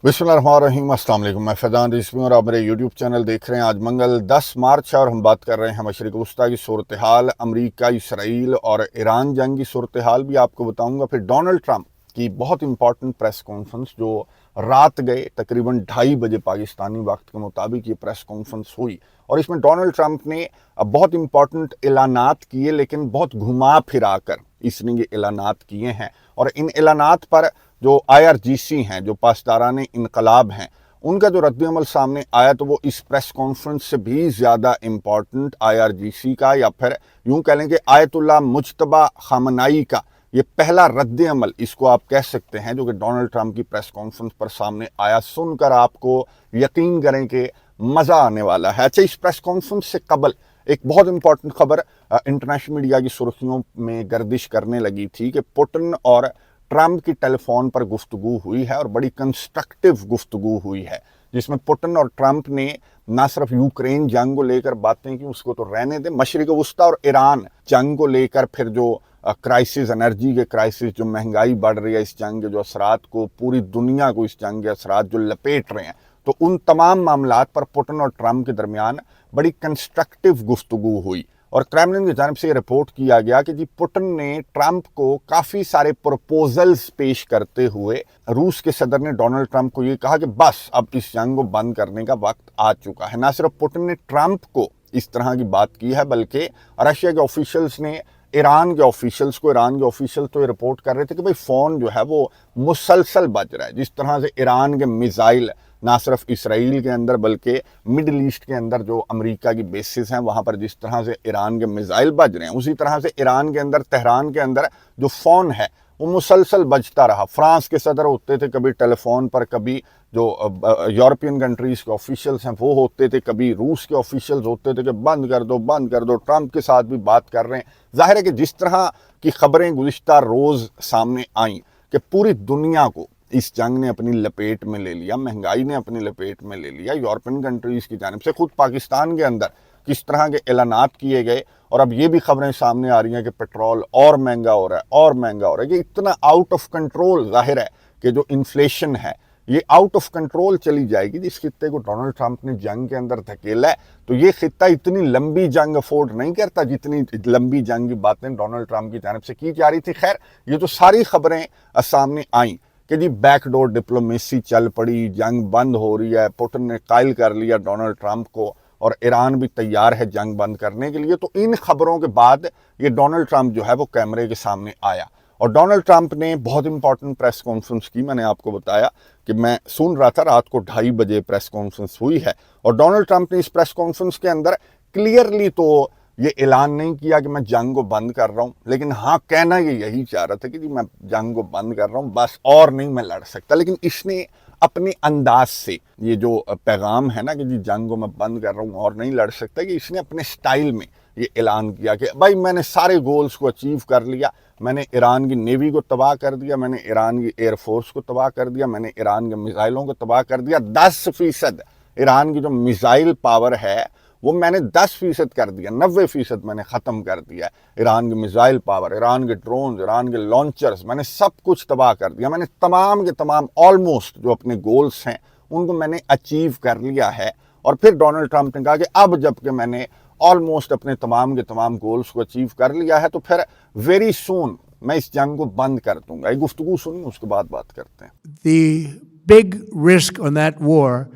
बिस्मिल्लाह रहमान रहीम। अस्सलाम वालेकुम। मैं फैज़ान रिजवी और आप मेरे यूट्यूब चैनल देख रहे हैं। आज मंगल 10 मार्च है और हम बात कर रहे हैं मशरिक़ वस्ता की सूरत हाल, अमरीका, इसराइल और ईरान जंग की सूरत हाल भी आपको बताऊंगा। फिर डोनाल्ड ट्रंप की बहुत इंपॉर्टेंट प्रेस कॉन्फ्रेंस जो रात गए तकरीबन 2:30 बजे पाकिस्तानी वक्त के मुताबिक ये प्रेस कॉन्फ्रेंस हुई और इसमें डोनाल्ड ट्रंप ने बहुत इंपॉर्टेंट ऐलानात किए, लेकिन बहुत घुमा फिरा कर इसने ये ऐलानात किए हैं। और इन ऐलानात पर जो IRGC हैं, जो पासदाराने इनकलाब हैं, उनका जो रद्द-ए-अमल सामने आया तो वो इस प्रेस कॉन्फ्रेंस से भी ज़्यादा इम्पॉर्टेंट IRGC का, या फिर यूँ कह लें कि आयतुल्लाह मुज्तबा ख़ामेनी का ये पहला रद्द-ए-अमल इसको आप कह सकते हैं, जो कि डोनाल्ड ट्रंप की प्रेस कॉन्फ्रेंस पर सामने आया। सुनकर आपको यकीन करें कि मज़ा आने वाला है। अच्छा, इस प्रेस कॉन्फ्रेंस से कबल एक बहुत इंपॉर्टेंट खबर इंटरनेशनल मीडिया की सुर्खियों में गर्दिश करने लगी थी कि पुतिन और ट्रंप की टेलीफोन पर गुफ्तगू हुई है और बड़ी कंस्ट्रक्टिव गुफ्तगू हुई है, जिसमें पुतिन और ट्रंप ने ना सिर्फ यूक्रेन जंग को लेकर बातें की, उसको तो रहने दें, मशरिक़ वस्ता और ईरान जंग को लेकर फिर जो क्राइसिस, एनर्जी के क्राइसिस, जो महंगाई बढ़ रही है, इस जंग के जो असरात को पूरी दुनिया को, इस जंग के असरात जो लपेट रहे हैं, तो उन तमाम मामलात पर पुतिन और ट्रंप के दरमियान बड़ी कंस्ट्रक्टिव गुफ्तगू हुई। और क्रेमलिन की जानिब से ये रिपोर्ट किया गया कि जी पुतिन ने ट्रंप को काफ़ी सारे प्रपोजल्स पेश करते हुए रूस के सदर ने डोनाल्ड ट्रंप को ये कहा कि बस अब इस जंग को बंद करने का वक्त आ चुका है। ना सिर्फ पुतिन ने ट्रंप को इस तरह की बात की है, बल्कि रशिया के ऑफिशियल्स ने ईरान के ऑफिशियल्स तो ये रिपोर्ट कर रहे थे कि भाई फ़ोन जो है वो मुसलसल बज रहा है। जिस तरह से ईरान के मिसाइल ना सिर्फ इसराइल के अंदर बल्कि मिडल ईस्ट के अंदर जो अमेरिका की बेसिस हैं वहाँ पर जिस तरह से ईरान के मिसाइल बज रहे हैं, उसी तरह से ईरान के अंदर, तेहरान के अंदर जो फ़ोन है वो मुसलसल बजता रहा। फ्रांस के सदर होते थे कभी टेलीफोन पर, कभी जो यूरोपियन कंट्रीज़ के ऑफिशियल्स हैं वो होते थे, कभी रूस के ऑफिशियल्स होते थे कि बंद कर दो, बंद कर दो। ट्रंप के साथ भी बात कर रहे हैं। जाहिर है कि जिस तरह की खबरें गुज़िश्ता रोज़ सामने आईं कि पूरी दुनिया को इस जंग ने अपनी लपेट में ले लिया, महंगाई ने अपनी लपेट में ले लिया, यूरोपियन कंट्रीज़ की जानिब से, खुद पाकिस्तान के अंदर किस तरह के ऐलानात किए गए, और अब ये भी खबरें सामने आ रही हैं कि पेट्रोल और महंगा हो रहा है और महंगा हो रहा है, कि इतना आउट ऑफ कंट्रोल, जाहिर है कि जो इन्फ्लेशन है ये आउट ऑफ कंट्रोल चली जाएगी। जिस खित्ते को डोनाल्ड ट्रंप ने जंग के अंदर धकेला है, तो ये खित्ता इतनी लंबी जंग अफोर्ड नहीं करता जितनी लंबी जंग की बातें डोनाल्ड ट्रंप की जानिब से की जा रही थी। खैर, ये तो सारी खबरें सामने आईं कि जी बैकडोर डिप्लोमेसी चल पड़ी, जंग बंद हो रही है, पुतिन ने कायल कर लिया डोनाल्ड ट्रंप को और ईरान भी तैयार है जंग बंद करने के लिए। तो इन खबरों के बाद ये डोनाल्ड ट्रंप जो है वो कैमरे के सामने आया और डोनाल्ड ट्रंप ने बहुत इंपॉर्टेंट प्रेस कॉन्फ्रेंस की। मैंने आपको बताया कि मैं सुन रहा था, रात को 2:30 बजे प्रेस कॉन्फ्रेंस हुई है और डोनाल्ड ट्रंप ने इस प्रेस कॉन्फ्रेंस के अंदर क्लियरली तो ये ऐलान नहीं किया कि मैं जंग को बंद कर रहा हूँ, लेकिन हाँ, कहना ये यही चाह रहा था कि जी मैं जंग को बंद कर रहा हूँ, बस, और नहीं मैं लड़ सकता। लेकिन इसने अपने अंदाज से ये जो पैगाम है ना कि जी जंग को मैं बंद कर रहा हूँ और नहीं लड़ सकता, कि इसने अपने स्टाइल में ये ऐलान किया कि भाई मैंने सारे गोल्स को अचीव कर लिया, मैंने ईरान की नेवी को तबाह कर दिया, मैंने ईरान की एयरफोर्स को तबाह कर दिया, मैंने ईरान के मिसाइलों को तबाह कर दिया। 10% ईरान की जो मिसाइल पावर है वो मैंने 10% कर दिया, 90% मैंने ख़त्म कर दिया। ईरान की मिसाइल पावर, ईरान के ड्रोन, ईरान के लॉन्चर्स, मैंने सब कुछ तबाह कर दिया। मैंने तमाम के तमाम ऑलमोस्ट जो अपने गोल्स हैं उनको मैंने अचीव कर लिया है। और फिर डोनाल्ड ट्रंप ने कहा कि अब जबकि मैंने ऑलमोस्ट अपने तमाम के तमाम गोल्स को अचीव कर लिया है, तो फिर वेरी सून मैं इस जंग को बंद कर दूंगा। ये गुफ्तगू सुनिए, उसके बाद बात करते हैं। The big risk on that war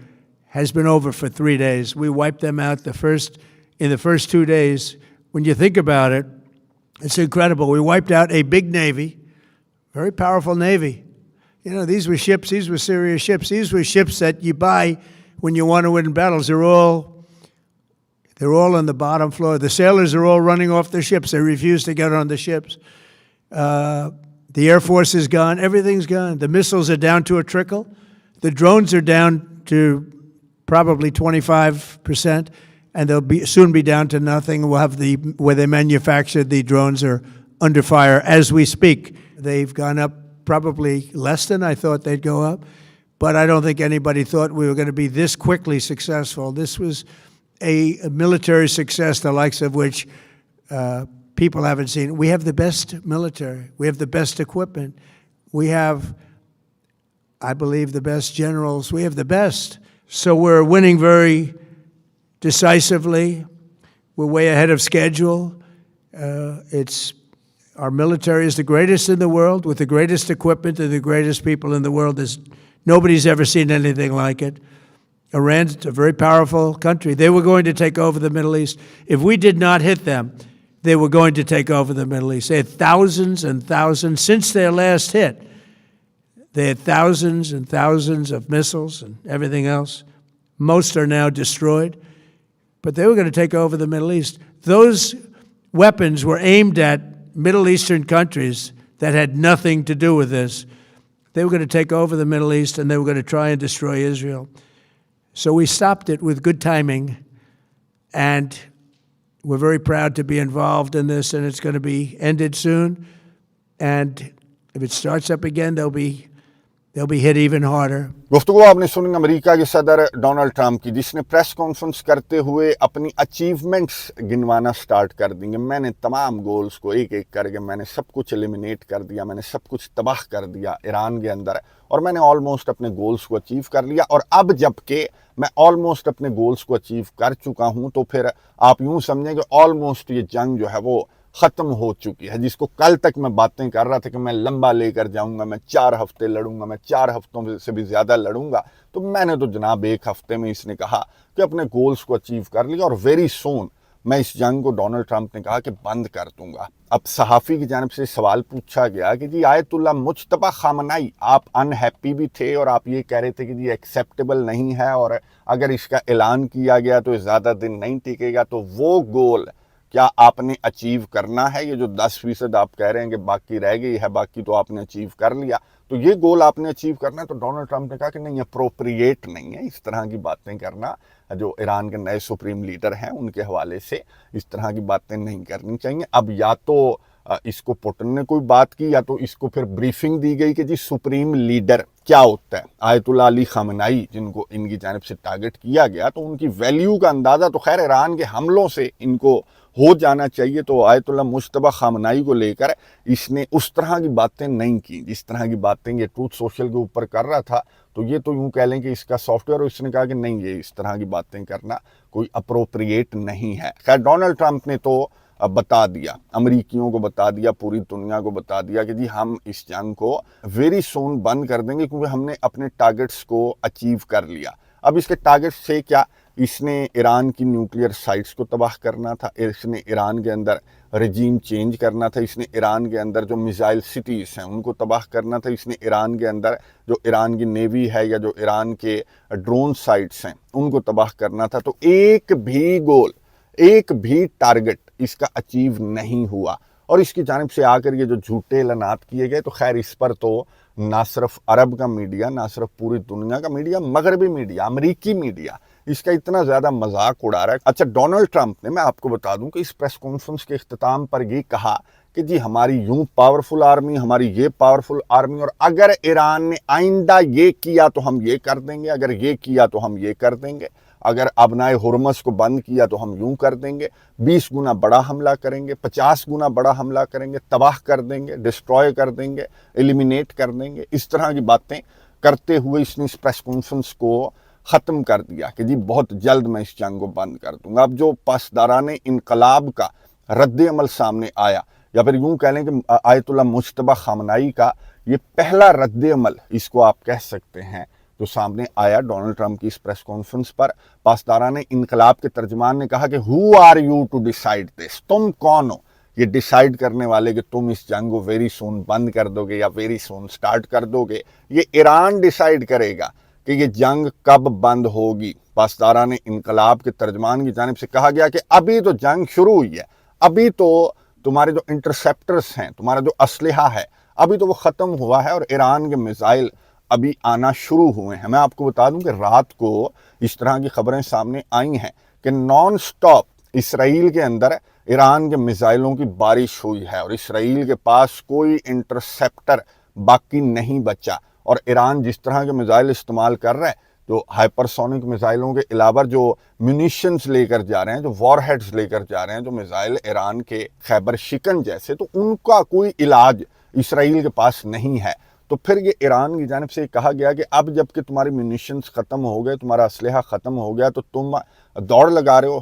has been over for 3 days. We wiped them out in the first 2 days. When you think about it, it's incredible. We wiped out a big navy, very powerful navy. You know, these were ships, these were serious ships. These were ships that you buy when you want to win battles. They're all on the bottom floor. The sailors are all running off their ships. They refuse to get on the ships. The Air Force is gone. Everything's gone. The missiles are down to a trickle. The drones are down to probably 25%, and they'll soon be down to nothing. We'll have where they manufactured the drones are under fire as we speak. They've gone up probably less than I thought they'd go up, but I don't think anybody thought we were going to be this quickly successful. This was a military success, the likes of which people haven't seen. We have the best military. We have the best equipment. We have I believe, the best generals. We have the best. So we're winning very decisively. We're way ahead of schedule. Our military is the greatest in the world, with the greatest equipment and the greatest people in the world. Nobody's ever seen anything like it. Iran's a very powerful country. They were going to take over the Middle East. If we did not hit them, they were going to take over the Middle East. They had thousands and thousands. Since their last hit, they had thousands and thousands of missiles and everything else. Most are now destroyed. But they were going to take over the Middle East. Those weapons were aimed at Middle Eastern countries that had nothing to do with this. They were going to take over the Middle East, and they were going to try and destroy Israel. So we stopped it with good timing, and we're very proud to be involved in this, and it's going to be ended soon. And if it starts up again, they'll be hit even harder. गुफ्तगू आपने सुनी America के सदर Donald Trump की, जिसने press conference करते हुए अपनी अचीवमेंट्स गिनवाना स्टार्ट कर देंगे। मैंने तमाम गोल्स को एक एक करके मैंने सब कुछ एलिमिनेट कर दिया, मैंने सब कुछ तबाह कर दिया ईरान के अंदर, और मैंने ऑलमोस्ट अपने गोल्स को अचीव कर लिया। और अब जबकि मैं ऑलमोस्ट अपने गोल्स को अचीव कर चुका हूं, तो फिर आप यूं समझें कि ऑलमोस्ट ये जंग जो है वो ख़त्म हो चुकी है। जिसको कल तक मैं बातें कर रहा था कि मैं लंबा लेकर जाऊंगा, मैं 4 हफ्ते लड़ूंगा, मैं 4 हफ्तों से भी ज़्यादा लड़ूंगा, तो मैंने तो जनाब 1 हफ्ते में इसने कहा कि अपने गोल्स को अचीव कर लिया। और वेरी सून मैं इस जंग को, डोनाल्ड ट्रंप ने कहा कि बंद कर दूंगा। अब सहाफ़ी की जानिब से सवाल पूछा गया कि जी आयतुल्ला मुज्तबा खामनाई, आप अनहैप्पी भी थे और आप ये कह रहे थे कि जी एक्सेप्टेबल नहीं है, और अगर इसका ऐलान किया गया तो ज़्यादा दिन नहीं टिकेगा, तो वो गोल क्या आपने अचीव करना है? ये जो 10% आप कह रहे हैं कि बाकी रह गई है, बाकी तो आपने अचीव कर लिया, तो ये गोल आपने अचीव करना है। तो डोनाल्ड ट्रंप ने कहा कि नहीं, अप्रोप्रिएट नहीं है इस तरह की बातें करना। जो ईरान के नए सुप्रीम लीडर हैं उनके हवाले से इस तरह की बातें नहीं करनी चाहिए। अब या तो इसको पुतिन ने कोई बात की, या तो इसको फिर ब्रीफिंग दी गई कि जी सुप्रीम लीडर क्या होता है। आयतुल्ला अली खामनाई जिनको इनकी जानिब से टारगेट किया गया, तो उनकी वैल्यू का अंदाज़ा तो खैर ईरान के हमलों से इनको हो जाना चाहिए। तो आयतुल्ला मुज्तबा खामनाई को लेकर इसने उस तरह की बातें नहीं की जिस तरह की बातें ये ट्रूथ सोशल के ऊपर कर रहा था। तो ये तो यूँ कह लें कि इसका सॉफ्टवेयर, और इसने कहा कि नहीं, ये इस तरह की बातें करना कोई अप्रोप्रिएट नहीं है। खैर डोनाल्ड ट्रंप ने तो बता दिया, अमरीकियों को बता दिया, पूरी दुनिया को बता दिया कि जी हम इस जंग को वेरी सून बंद कर देंगे, क्योंकि हमने अपने टारगेट्स को अचीव कर लिया। अब इसके टारगेट्स से क्या, इसने ईरान की न्यूक्लियर साइट्स को तबाह करना था, इसने ईरान के अंदर रजीम चेंज करना था, इसने ईरान के अंदर जो मिसाइल सिटीज़ हैं उनको तबाह करना था, इसने ईरान के अंदर जो ईरान की नेवी है या जो ईरान के ड्रोन साइट्स हैं उनको तबाह करना था। तो एक भी गोल, एक भी टारगेट इसका अचीव नहीं हुआ। और इसकी जानिब से आकर ये जो झूठे ऐलानात किए गए, तो खैर इस पर तो ना सिर्फ अरब का मीडिया, ना सिर्फ पूरी दुनिया का मीडिया, मगरबी मीडिया, अमरीकी मीडिया इसका इतना ज़्यादा मजाक उड़ा रहा है। अच्छा, डोनाल्ड ट्रंप ने, मैं आपको बता दूं कि इस प्रेस कॉन्फ्रेंस के इख्तिताम पर ये कहा कि जी हमारी यूं पावरफुल आर्मी, हमारी ये पावरफुल आर्मी, और अगर ईरान ने आइंदा ये किया तो हम ये कर देंगे, अगर ये किया तो हम ये कर देंगे, अगर अबनाए हुर्मस को बंद किया तो हम यूं कर देंगे, 20 गुना बड़ा हमला करेंगे, 50 गुना बड़ा हमला करेंगे, तबाह कर देंगे, डिस्ट्रॉय कर देंगे, एलिमिनेट कर देंगे। इस तरह की बातें करते हुए इसने इस प्रेस कॉन्फ्रेंस को ख़त्म कर दिया कि जी बहुत जल्द मैं इस जंग को बंद कर दूंगा। अब जो पासदाराने इनकलाब का रद्द अमल सामने आया, या फिर यूं कह लें कि आयतुल्ला मुज्तबा खामनाई का ये पहला रद्द अमल इसको आप कह सकते हैं, जो सामने आया डोनाल्ड ट्रंप की इस प्रेस कॉन्फ्रेंस पर। पासदाराने इनकलाब के तर्जमान ने कहा कि who are you to decide this, तुम कौन हो ये डिसाइड करने वाले कि तुम इस जंग को वेरी सून बंद कर दोगे या वेरी सून स्टार्ट कर दोगे। ये ईरान डिसाइड करेगा कि ये जंग कब बंद होगी। पासदाराने इनकलाब के तर्जमान की जानिब से कहा गया कि अभी तो जंग शुरू हुई है, अभी तो तुम्हारे जो इंटरसेप्टर्स हैं, तुम्हारा जो असलहा है, अभी तो वो ख़त्म हुआ है, और ईरान के मिसाइल अभी आना शुरू हुए हैं। मैं आपको बता दूं कि रात को इस तरह की खबरें सामने आई हैं कि नॉन स्टॉप इसराइल के अंदर ईरान के मिसाइलों की बारिश हुई है, और इसराइल के पास कोई इंटरसेप्टर बाकी नहीं बचा। और ईरान जिस तरह के मिसाइल इस्तेमाल कर रहा है, जो हाइपरसोनिक मिसाइलों के अलावा जो म्यूनिशंस लेकर जा रहे हैं, जो वॉरहेड्स लेकर जा रहे हैं, जो मिसाइल ईरान के खैबर शिकन जैसे, तो उनका कोई इलाज इसराइल के पास नहीं है। تو پھر یہ ایران کی جانب سے کہا گیا کہ اب جب کہ تمہاری میونیشنز ختم ہو گئے، تمہارا اسلحہ ختم ہو گیا، تو تم دوڑ لگا رہے ہو،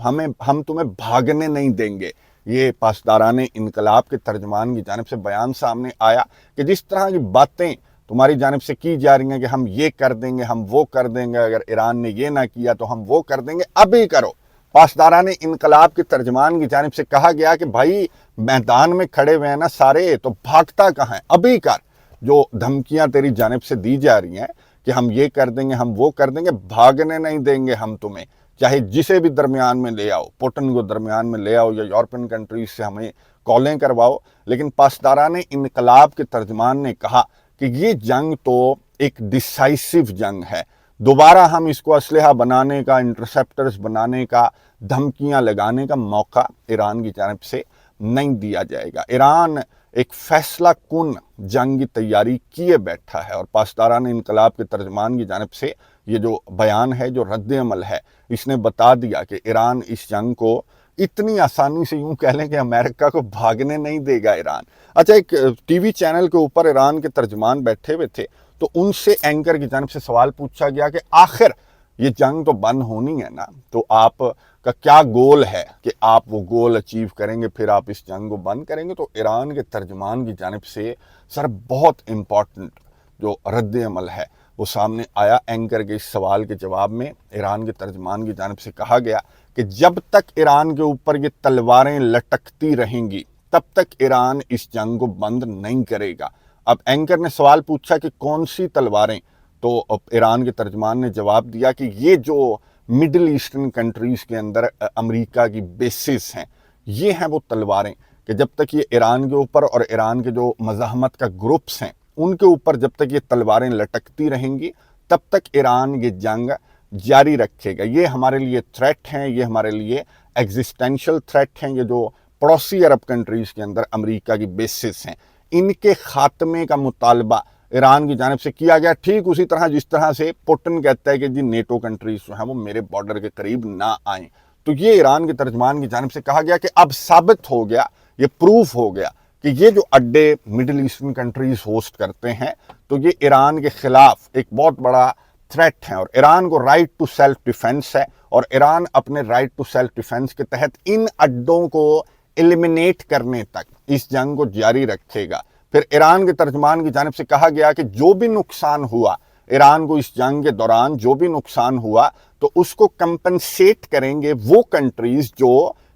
ہم تمہیں بھاگنے نہیں دیں گے۔ یہ پاسداران انقلاب کے ترجمان کی جانب سے بیان سامنے آیا کہ جس طرح کی باتیں تمہاری جانب سے کی جا رہی ہیں کہ ہم یہ کر دیں گے، ہم وہ کر دیں گے، اگر ایران نے یہ نہ کیا تو ہم وہ کر دیں گے، ابھی کرو۔ پاسداران انقلاب کے ترجمان کی جانب سے کہا گیا کہ بھائی میدان میں کھڑے ہوئے ہیں نا سارے، تو بھاگتا کہاں ہے، ابھی کر۔ جو دھمکیاں تیری جانب سے دی جا رہی ہیں کہ ہم یہ کر دیں گے، ہم وہ کر دیں گے، بھاگنے نہیں دیں گے ہم تمہیں، چاہے جسے بھی درمیان میں لے آؤ، پوٹن کو درمیان میں لے آؤ یا یورپین کنٹریز سے ہمیں کالیں کرواؤ۔ لیکن پاسداران انقلاب کے ترجمان نے کہا کہ یہ جنگ تو ایک ڈیسائسو جنگ ہے، دوبارہ ہم اس کو اسلحہ بنانے کا، انٹرسیپٹرز بنانے کا، دھمکیاں لگانے کا موقع ایران کی جانب سے نہیں دیا جائے گا۔ ایران ایک فیصلہ کن جنگ کی تیاری کیے بیٹھا ہے، اور پاسداران انقلاب کے ترجمان کی جانب سے یہ جو بیان ہے، جو رد عمل ہے، اس نے بتا دیا کہ ایران اس جنگ کو اتنی آسانی سے یوں کہہ لیں کہ امریکہ کو بھاگنے نہیں دے گا ایران۔ اچھا، ایک ٹی وی چینل کے اوپر ایران کے ترجمان بیٹھے ہوئے تھے، تو ان سے اینکر کی جانب سے سوال پوچھا گیا کہ آخر یہ جنگ تو بند ہونی ہے نا، تو آپ کا کیا گول ہے کہ آپ وہ گول اچیو کریں گے، پھر آپ اس جنگ کو بند کریں گے؟ تو ایران کے ترجمان کی جانب سے سر بہت امپورٹنٹ جو رد عمل ہے وہ سامنے آیا۔ اینکر کے اس سوال کے جواب میں ایران کے ترجمان کی جانب سے کہا گیا کہ جب تک ایران کے اوپر یہ تلواریں لٹکتی رہیں گی تب تک ایران اس جنگ کو بند نہیں کرے گا۔ اب اینکر نے سوال پوچھا کہ کون سی تلواریں، تو ایران کے ترجمان نے جواب دیا کہ یہ جو مڈل ایسٹرن کنٹریز کے اندر امریکہ کی بیسز ہیں، یہ ہیں وہ تلواریں کہ جب تک یہ ایران کے اوپر اور ایران کے جو مزاحمت کا گروپس ہیں ان کے اوپر جب تک یہ تلواریں لٹکتی رہیں گی تب تک ایران یہ جنگ جاری رکھے گا۔ یہ ہمارے لیے تھریٹ ہیں، یہ ہمارے لیے ایگزسٹینشل تھریٹ ہیں، یہ جو پڑوسی عرب کنٹریز کے اندر امریکہ کی بیسز ہیں، ان کے خاتمے کا مطالبہ ایران کی جانب سے کیا گیا، ٹھیک اسی طرح جس طرح سے پوٹن کہتا ہے کہ جی نیٹو کنٹریز جو ہیں وہ میرے بارڈر کے قریب نہ آئیں۔ تو یہ ایران کے ترجمان کی جانب سے کہا گیا کہ اب ثابت ہو گیا، یہ پروف ہو گیا کہ یہ جو اڈے مڈل ایسٹرن کنٹریز ہوسٹ کرتے ہیں تو یہ ایران کے خلاف ایک بہت بڑا تھریٹ ہیں، اور ایران کو رائٹ ٹو سیلف ڈیفنس ہے، اور ایران اپنے رائٹ ٹو سیلف ڈیفنس کے تحت ان اڈوں کو ایلیمینیٹ کرنے تک اس جنگ کو جاری رکھے گا۔ پھر ایران کے ترجمان کی جانب سے کہا گیا کہ جو بھی نقصان ہوا ایران کو اس جنگ کے دوران، جو بھی نقصان ہوا تو اس کو کمپنسیٹ کریں گے وہ کنٹریز جو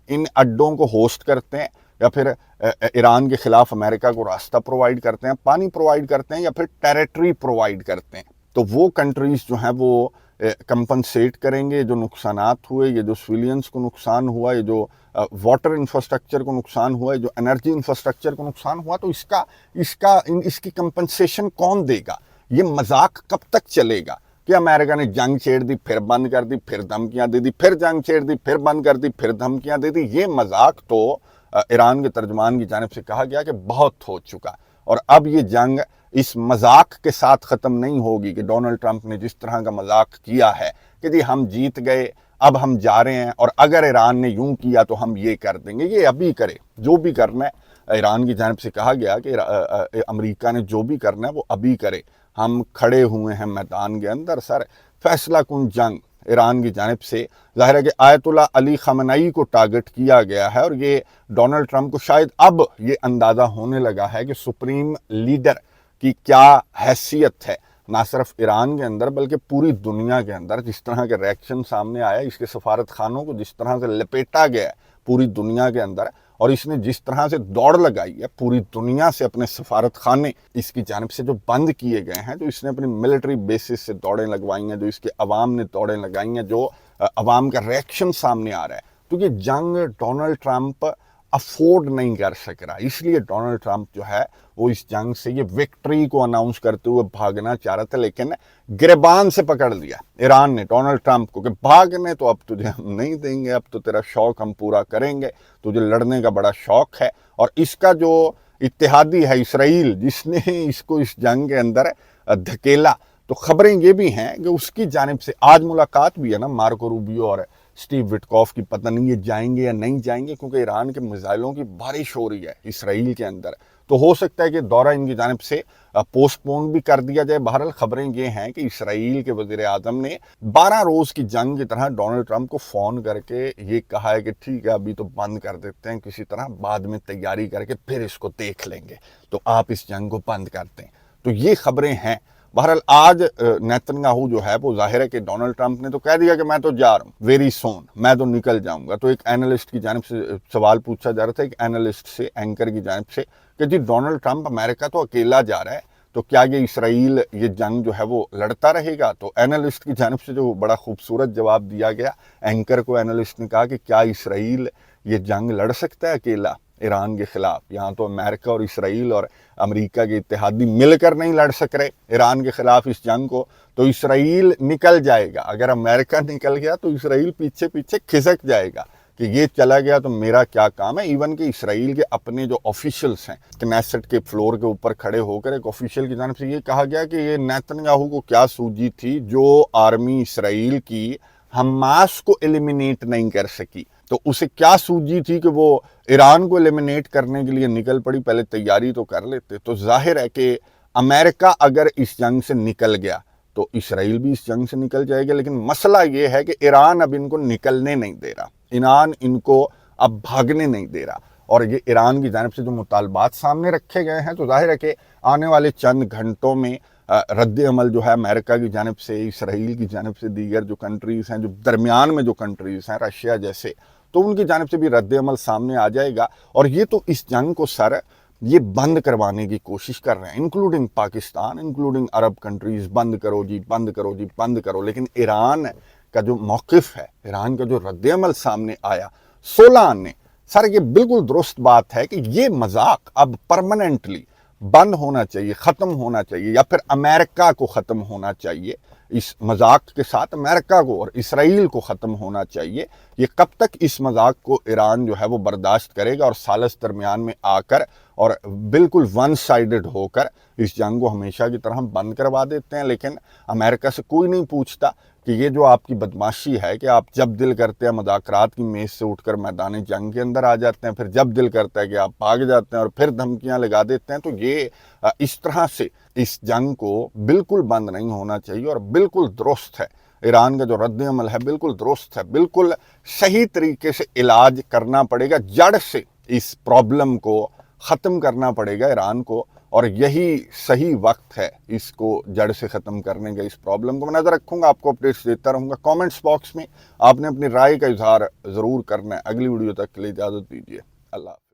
ان اڈوں کو ہوسٹ کرتے ہیں، یا پھر ایران کے خلاف امریکہ کو راستہ پرووائڈ کرتے ہیں، پانی پرووائڈ کرتے ہیں، یا پھر ٹیریٹری پرووائڈ کرتے ہیں، تو وہ کنٹریز جو ہیں وہ کمپنسیٹ کریں گے جو نقصانات ہوئے، یہ جو سویلینز کو نقصان ہوا، یہ جو واٹر انفراسٹرکچر کو نقصان ہوا، یہ جو انرجی انفراسٹرکچر کو نقصان ہوا، تو اس کی کمپنسیشن کون دے گا؟ یہ مذاق کب تک چلے گا کہ امریکہ نے جنگ چھیڑ دی، پھر بند کر دی، پھر دھمکیاں دے دی، پھر جنگ چھیڑ دی، پھر بند کر دی، پھر دھمکیاں دے دی؟ یہ مذاق تو ایران کے ترجمان کی جانب سے کہا گیا کہ بہت ہو چکا، اور اب یہ جنگ اس مذاق کے ساتھ ختم نہیں ہوگی کہ ڈونلڈ ٹرمپ نے جس طرح کا مذاق کیا ہے کہ جی ہم جیت گئے، اب ہم جا رہے ہیں، اور اگر ایران نے یوں کیا تو ہم یہ کر دیں گے۔ یہ ابھی کرے، جو بھی کرنا ہے۔ ایران کی جانب سے کہا گیا کہ امریکہ نے جو بھی کرنا ہے وہ ابھی کرے، ہم کھڑے ہوئے ہیں میدان کے اندر۔ سر فیصلہ کن جنگ ایران کی جانب سے، ظاہر ہے کہ آیت اللہ علی خامنئی کو ٹارگٹ کیا گیا ہے، اور یہ ڈونلڈ ٹرمپ کو شاید اب یہ اندازہ ہونے لگا ہے کہ سپریم لیڈر کی کیا حیثیت ہے، نہ صرف ایران کے اندر بلکہ پوری دنیا کے اندر۔ جس طرح کے ریئیکشن سامنے آیا، اس کے سفارت خانوں کو جس طرح سے لپیٹا گیا ہے پوری دنیا کے اندر، اور اس نے جس طرح سے دوڑ لگائی ہے پوری دنیا سے اپنے سفارت خانے اس کی جانب سے جو بند کیے گئے ہیں، جو اس نے اپنی ملٹری بیسز سے دوڑیں لگوائی ہیں، جو اس کے عوام نے دوڑیں لگائی ہیں، جو عوام کا ریئیکشن سامنے آ رہا ہے، تو یہ جنگ ڈونلڈ ٹرمپ افورڈ نہیں کر سک رہا۔ اس لیے ڈونلڈ ٹرمپ جو ہے وہ اس جنگ سے یہ وکٹری کو اناؤنس کرتے ہوئے بھاگنا چاہ رہا تھا، لیکن گریبان سے پکڑ لیا ایران نے ڈونلڈ ٹرمپ کو کہ بھاگنے تو اب تجھے ہم نہیں دیں گے، اب تو تیرا شوق ہم پورا کریں گے، تجھے لڑنے کا بڑا شوق ہے۔ اور اس کا جو اتحادی ہے اسرائیل، جس نے اس کو اس جنگ کے اندر دھکیلا، تو خبریں یہ بھی ہیں کہ اس کی جانب سے آج ملاقات بھی ہے نا مارکو روبیو اور स्टीव विटकॉफ की पता नहीं ये जाएंगे या नहीं जाएंगे, क्योंकि ईरान के मिसाइलों की बारिश हो रही है इसराइल के अंदर। तो हो सकता है कि दौरा इनकी जानिब से पोस्टपोन भी कर दिया जाए। बहरहाल खबरें ये हैं कि इसराइल के वज़ीर आज़म ने 12 रोज़ की जंग की तरह डोनाल्ड ट्रंप को फ़ोन करके ये कहा है कि ठीक है अभी तो बंद कर देते हैं, किसी तरह बाद में तैयारी करके फिर इसको देख लेंगे, तो आप इस जंग को बंद कर दें। तो ये खबरें हैं। बहरहाल आज नेतन्याहू जो है वो जाहिर है कि डोनाल्ड ट्रंप ने तो कह दिया कि मैं तो जा रहा हूँ, वेरी सोन, मैं तो निकल जाऊंगा। तो एक एनालिस्ट की जानिब से सवाल पूछा जा रहा था, एक एनालिस्ट से, एंकर की जानिब से, कि जी डोनाल्ड ट्रंप अमेरिका तो अकेला जा रहा है, तो क्या ये इसराइल ये जंग जो है वो लड़ता रहेगा? तो एनालिस्ट की जानिब से जो बड़ा खूबसूरत जवाब दिया गया, एंकर को एनालिस्ट ने कहा कि क्या इसराइल ये जंग लड़ सकता है अकेला ईरान के खिलाफ? यहाँ तो अमेरिका और इसराइल और अमेरिका के इत्तेहादी मिलकर नहीं लड़ सक रहे ईरान के खिलाफ इस जंग को, तो इसराइल निकल जाएगा। अगर अमेरिका निकल गया तो इसराइल पीछे पीछे खिसक जाएगा कि ये चला गया तो मेरा क्या काम है। इवन कि इसराइल के अपने जो ऑफिशियल्स हैं, कनेसेट के फ्लोर के ऊपर खड़े होकर एक ऑफिशियल की जानिब से ये कहा गया कि ये नेतन्याहू को क्या सूझी थी जो आर्मी इसराइल की हमास को एलिमिनेट नहीं कर सकी, तो उसे क्या सूझी थी कि वो ईरान को एलिमिनेट करने के लिए निकल पड़ी, पहले तैयारी तो कर लेते। तो जाहिर है कि अमेरिका अगर इस जंग से निकल गया तो इसराइल भी इस जंग से निकल जाएगा। लेकिन मसला ये है कि ईरान अब इनको निकलने नहीं दे रहा, ईरान इनको अब भागने नहीं दे रहा, और ये ईरान की जानिब से जो मुतालबात सामने रखे गए हैं, तो जाहिर है कि आने वाले चंद घंटों में रद्द अमल जो है अमेरिका की जानिब से, इसराइल की जानिब से, दीगर जो कंट्रीज़ हैं, जो दरमियान में जो कंट्रीज़ हैं रशिया जैसे, तो उनकी जानिब से भी रद्द अमल सामने आ जाएगा। और ये तो इस जंग को सर ये बंद करवाने की कोशिश कर रहे हैं, इंक्लूडिंग पाकिस्तान, इंक्लूडिंग अरब कंट्रीज़, बंद करो जी, बंद करो जी, बंद करो। लेकिन ईरान का जो मौक़िफ़ है, ईरान का जो रद्द अमल सामने आया 16 ने, सर ये बिल्कुल दुरुस्त बात है कि ये मजाक अब परमानेंटली बंद होना चाहिए, ख़त्म होना चाहिए, या फिर अमेरिका को ख़त्म होना चाहिए। इस मजाक के साथ अमेरिका को और इसराइल को ख़त्म होना चाहिए। ये कब तक इस मजाक को ईरान जो है वो बर्दाश्त करेगा, और सालस दरमियान में आकर और बिल्कुल वन साइडेड होकर इस जंग को हमेशा की तरह बंद करवा देते हैं। लेकिन अमेरिका से कोई नहीं पूछता कि ये जो आपकी बदमाशी है कि आप जब दिल करते हैं मुज़ाकरात की मेज़ से उठकर मैदान जंग के अंदर आ जाते हैं, फिर जब दिल करता है कि आप भाग जाते हैं और फिर धमकियां लगा देते हैं, तो ये इस तरह से इस जंग को बिल्कुल बंद नहीं होना चाहिए। और बिल्कुल दुरुस्त है, ईरान का जो रद्द अमल है बिल्कुल दुरुस्त है, बिल्कुल सही तरीके से इलाज करना पड़ेगा, जड़ से इस प्रॉब्लम को ख़त्म करना पड़ेगा ईरान को, और यही सही वक्त है इसको जड़ से ख़त्म करने का। इस प्रॉब्लम को मैं नज़र रखूँगा, आपको अपडेट्स देता रहूँगा। कमेंट्स बॉक्स में आपने अपनी राय का इजहार ज़रूर करना है। अगली वीडियो तक के लिए इजाज़त दीजिए। अल्लाह।